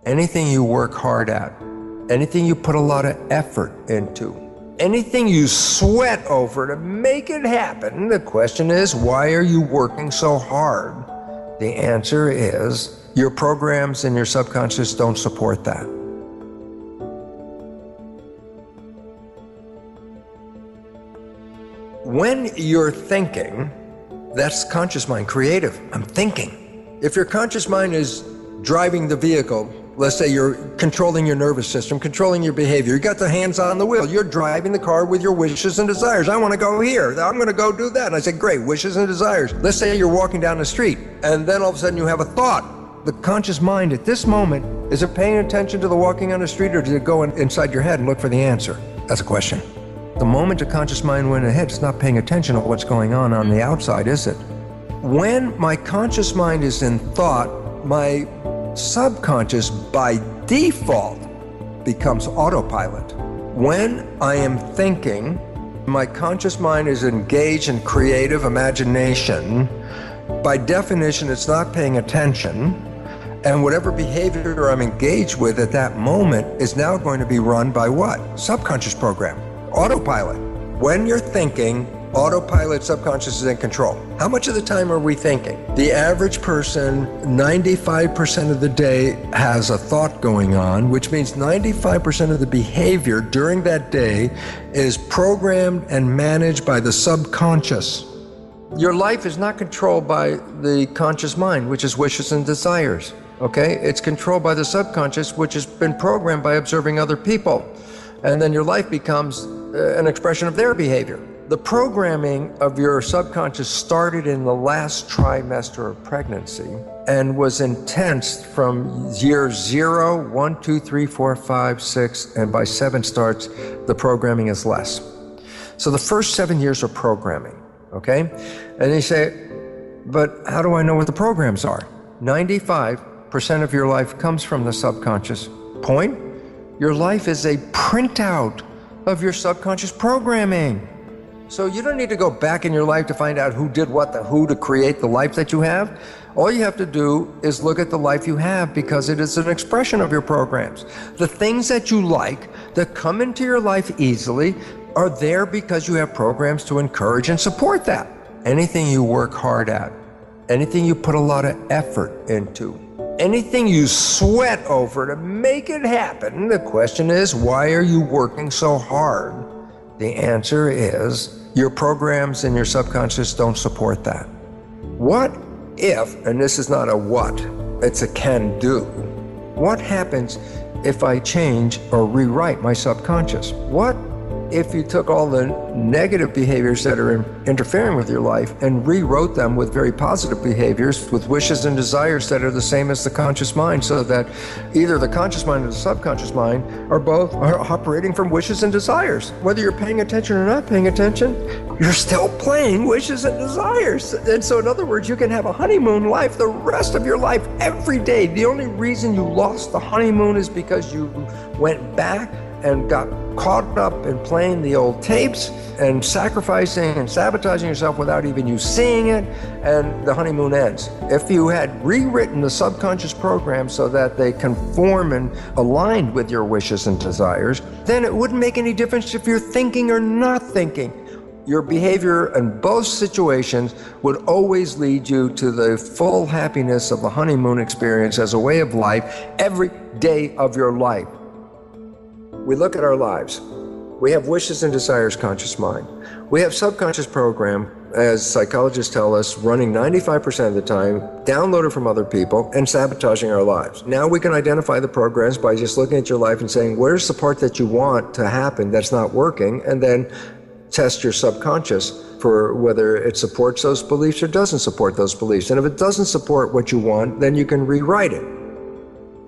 anything you work hard at, anything you put a lot of effort into, anything you sweat over to make it happen, the question is, why are you working so hard? The answer is, your programs and your subconscious don't support that. When you're thinking, that's conscious mind, creative. I'm thinking. If your conscious mind is driving the vehicle, let's say you're controlling your nervous system, controlling your behavior, you got the hands on the wheel, you're driving the car with your wishes and desires. I want to go here, I'm going to go do that. And I say, great, wishes and desires. Let's say you're walking down the street, and then all of a sudden you have a thought. The conscious mind at this moment, is it paying attention to the walking on the street, or does it go inside your head and look for the answer? That's a question. The moment the conscious mind went ahead, it's not paying attention to what's going on the outside, is it? When my conscious mind is in thought, my subconscious by default becomes autopilot. When I am thinking, my conscious mind is engaged in creative imagination. By definition, it's not paying attention. And whatever behavior I'm engaged with at that moment is now going to be run by what? Subconscious program. Autopilot. When you're thinking, autopilot, subconscious is in control. How much of the time are we thinking? The average person, 95% of the day has a thought going on, which means 95% of the behavior during that day is programmed and managed by the subconscious. Your life is not controlled by the conscious mind, which is wishes and desires. Okay? It's controlled by the subconscious, which has been programmed by observing other people. And then your life becomes an expression of their behavior. The programming of your subconscious started in the last trimester of pregnancy and was intense from year 0, 1, 2, 3, 4, 5, 6, and by 7 starts, the programming is less. So the first 7 years are programming, okay? And you say, but how do I know what the programs are? 95% of your life comes from the subconscious. Point? Your life is a printout of your subconscious programming. So you don't need to go back in your life to find out who did what to create the life that you have. All you have to do is look at the life you have, because it is an expression of your programs. The things that you like that come into your life easily are there because you have programs to encourage and support that. Anything you work hard at, anything you put a lot of effort into, anything you sweat over to make it happen, the question is, why are you working so hard? The answer is, your programs and your subconscious don't support that. What if, and this is not a what, it's a can do, what happens if I change or rewrite my subconscious? What if you took all the negative behaviors that are interfering with your life and rewrote them with very positive behaviors, with wishes and desires that are the same as the conscious mind, so that either the conscious mind or the subconscious mind are both operating from wishes and desires? Whether you're paying attention or not paying attention, you're still playing wishes and desires. And so in other words, you can have a honeymoon life the rest of your life every day. The only reason you lost the honeymoon is because you went back and got caught up in playing the old tapes and sacrificing and sabotaging yourself without even you seeing it, and the honeymoon ends. If you had rewritten the subconscious program so that they conform and aligned with your wishes and desires, then it wouldn't make any difference if you're thinking or not thinking. Your behavior in both situations would always lead you to the full happiness of the honeymoon experience as a way of life every day of your life. We look at our lives. We have wishes and desires, conscious mind. We have subconscious program, as psychologists tell us, running 95% of the time, downloaded from other people, and sabotaging our lives. Now we can identify the programs by just looking at your life and saying, where's the part that you want to happen that's not working? And then test your subconscious for whether it supports those beliefs or doesn't support those beliefs. And if it doesn't support what you want, then you can rewrite it.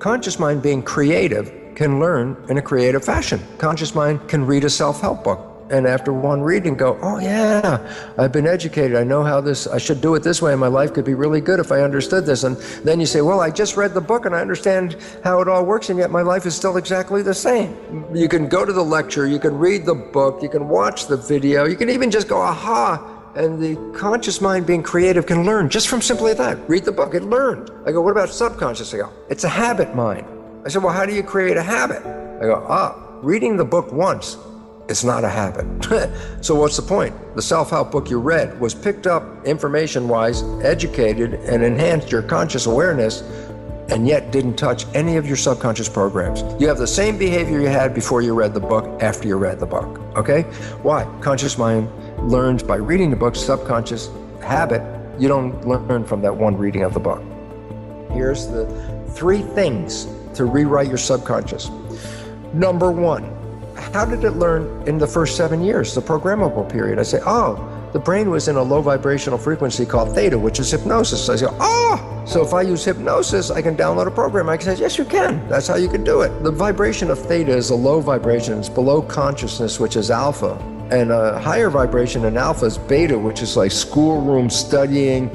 Conscious mind, being creative, can learn in a creative fashion. Conscious mind can read a self-help book, and after one reading go, oh yeah, I've been educated, I know how I should do it this way, and my life could be really good if I understood this. And then you say, well, I just read the book and I understand how it all works, and yet my life is still exactly the same. You can go to the lecture, you can read the book, you can watch the video, you can even just go, aha, and the conscious mind, being creative, can learn just from simply that. Read the book, it learned. I go, what about subconscious? I go, it's a habit mind. I said, well, how do you create a habit? I go, reading the book once is not a habit. So what's the point? The self-help book you read was picked up information-wise, educated, and enhanced your conscious awareness, and yet didn't touch any of your subconscious programs. You have the same behavior you had before you read the book, after you read the book, okay? Why? Conscious mind learns by reading the book. Subconscious habit, you don't learn from that one reading of the book. Here's the 3 things to rewrite your subconscious. Number 1, how did it learn in the first 7 years, the programmable period? I say, the brain was in a low vibrational frequency called theta, which is hypnosis. I say, so if I use hypnosis, I can download a program. I can say, yes, you can. That's how you can do it. The vibration of theta is a low vibration. It's below consciousness, which is alpha. And a higher vibration in alpha is beta, which is like schoolroom studying,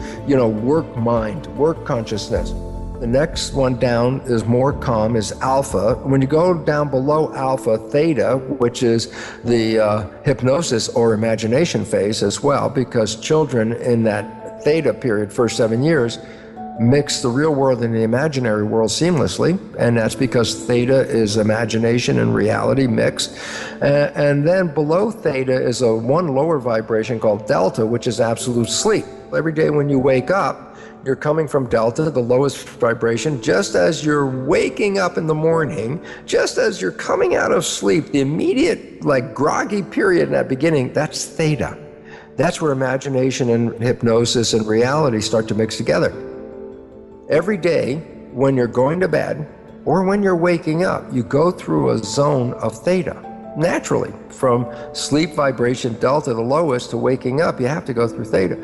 work mind, work consciousness. The next one down is more calm, is alpha. When you go down below alpha, theta, which is the hypnosis or imagination phase as well, because children in that theta period, first 7 years, mix the real world and the imaginary world seamlessly, and that's because theta is imagination and reality mixed. And then below theta is a one lower vibration called delta, which is absolute sleep. Every day when you wake up, you're coming from delta, the lowest vibration. Just as you're waking up in the morning, just as you're coming out of sleep, the immediate groggy period in that beginning, that's theta. That's where imagination and hypnosis and reality start to mix together. Every day when you're going to bed or when you're waking up, you go through a zone of theta. Naturally, from sleep vibration delta, the lowest, to waking up, you have to go through theta.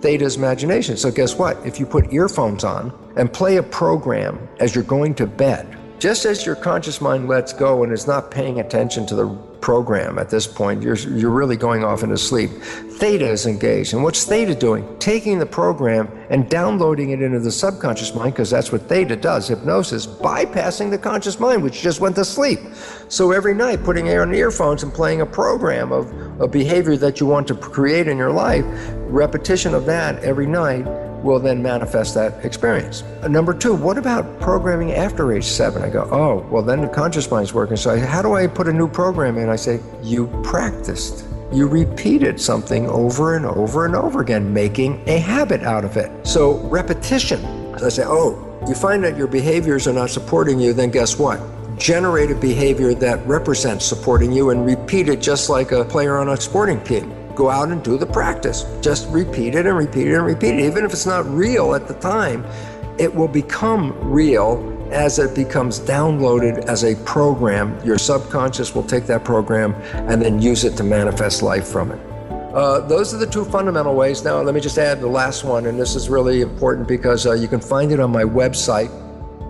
Theta is imagination. So guess what? If you put earphones on and play a program as you're going to bed, just as your conscious mind lets go and is not paying attention to the program at this point, you're really going off into sleep. Theta is engaged. And what's theta doing? Taking the program and downloading it into the subconscious mind, because that's what theta does, hypnosis, bypassing the conscious mind, which just went to sleep. So every night, putting on earphones and playing a program of a behavior that you want to create in your life, repetition of that every night will then manifest that experience. Number 2, what about programming after age 7? I go, well, then the conscious mind's working. So how do I put a new program in? I say, you practiced. You repeated something over and over and over again, making a habit out of it. So repetition. So I say, you find that your behaviors are not supporting you, then guess what? Generate a behavior that represents supporting you and repeat it just like a player on a sporting team. Go out and do the practice. Just repeat it and repeat it and repeat it. Even if it's not real at the time, it will become real as it becomes downloaded as a program. Your subconscious will take that program and then use it to manifest life from it. Those are the 2 fundamental ways. Now, let me just add the last one, and this is really important because you can find it on my website.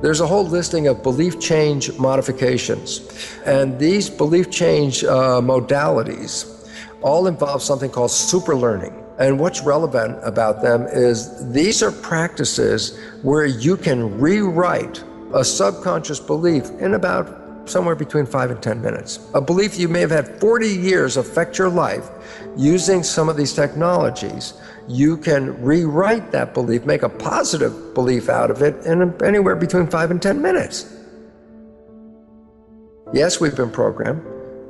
There's a whole listing of belief change modifications, and these belief change modalities all involve something called super learning. And what's relevant about them is these are practices where you can rewrite a subconscious belief in about somewhere between 5 and 10 minutes. A belief you may have had 40 years affect your life. Using some of these technologies, you can rewrite that belief, make a positive belief out of it in anywhere between 5 and 10 minutes. Yes, we've been programmed.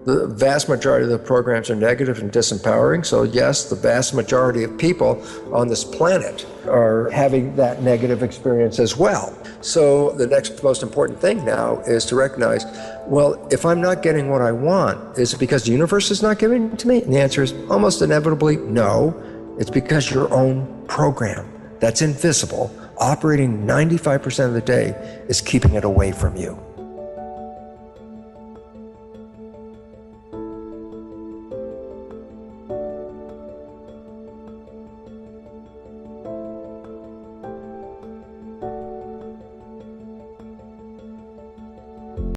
The vast majority of the programs are negative and disempowering. So yes, the vast majority of people on this planet are having that negative experience as well. So the next most important thing now is to recognize, well, if I'm not getting what I want, is it because the universe is not giving it to me? And the answer is almost inevitably no. It's because your own program that's invisible, operating 95% of the day, is keeping it away from you.